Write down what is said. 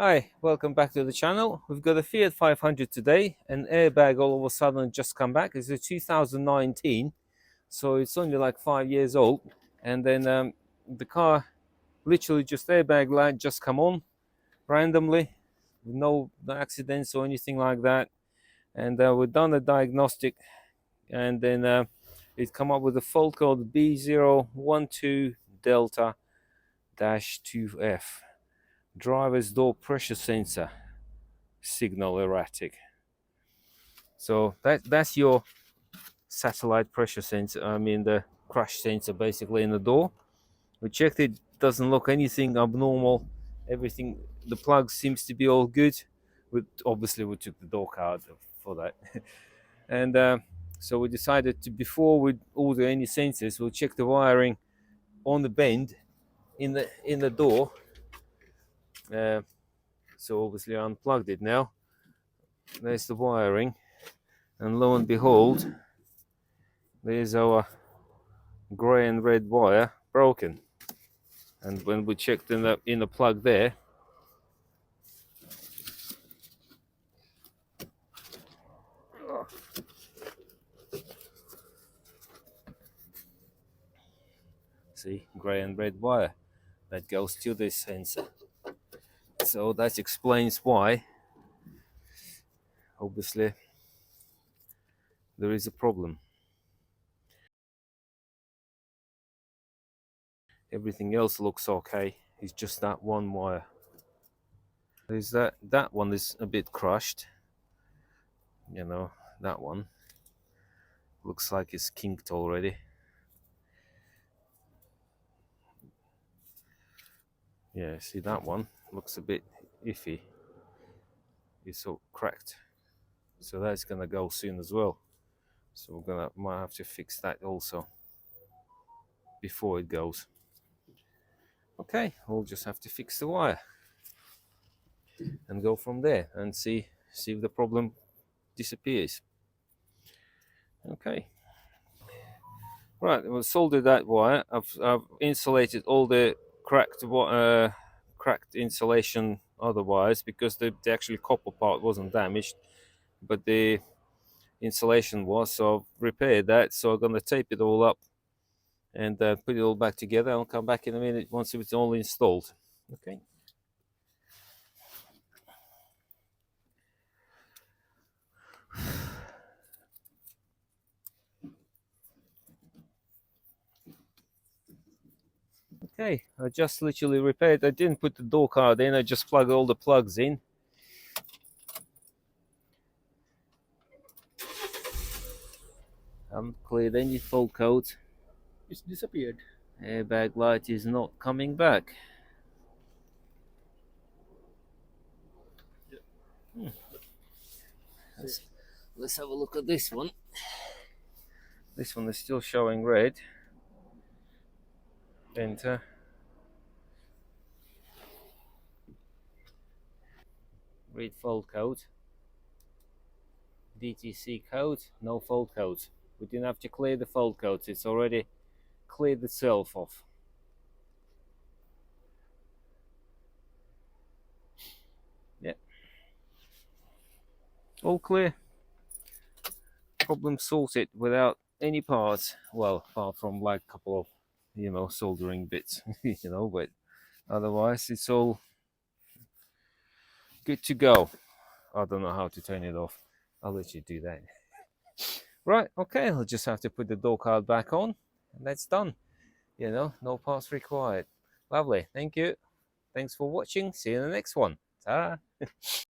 Hi, welcome back to the channel. We've got a Fiat 500 today. An airbag all of a sudden just come back. It's a 2019, so it's only like 5 years old. And then the car literally just airbag light just come on randomly, no accidents or anything like that. And we've done a diagnostic, and then it come up with a fault code B012D-2F. Driver's door pressure sensor signal erratic. So that's your satellite pressure sensor. I mean the crash sensor basically in the door. We checked it, doesn't look anything abnormal. Everything, the plug seems to be all good. Obviously we took the door card for that, and so we decided to, before we order any sensors, we'll check the wiring on the bend in the door. So obviously I unplugged it now. There's the wiring, and lo and behold, there's our grey and red wire broken. And when we checked in the plug there, see, grey and red wire that goes to this sensor. So that explains why obviously there is a problem. Everything else looks okay. It's just that one wire. There's that one is a bit crushed. You know, that one looks like it's kinked already. Yeah, see, that one looks a bit iffy. It's all cracked. So that's gonna go soon as well. So might have to fix that also before it goes. Okay, we'll just have to fix the wire and go from there and see if the problem disappears. Okay. Right, we'll solder that wire. I've insulated all the cracked insulation other wires, because the actually copper part wasn't damaged, but the insulation was. So I've repaired that. So I'm gonna tape it all up and put it all back together. I'll come back in a minute once it's all installed. Okay. Okay, I just literally repaired. I didn't put the door card in. I just plugged all the plugs in. Haven't cleared any fault code. It's disappeared. Airbag light is not coming back. Let's have a look at this one. This one is still showing red. Enter. Read fault code. DTC code, no fault code. We didn't have to clear the fault codes. It's already cleared itself off. Yeah. All clear. Problem sorted without any parts. Well, apart from like a couple of, soldering bits, but otherwise it's all good to go. I don't know how to turn it off. I'll let you do that. Right, okay, I'll just have to put the door card back on, and that's done. No parts required. Lovely, thank you. Thanks for watching. See you in the next one. Ta-ra.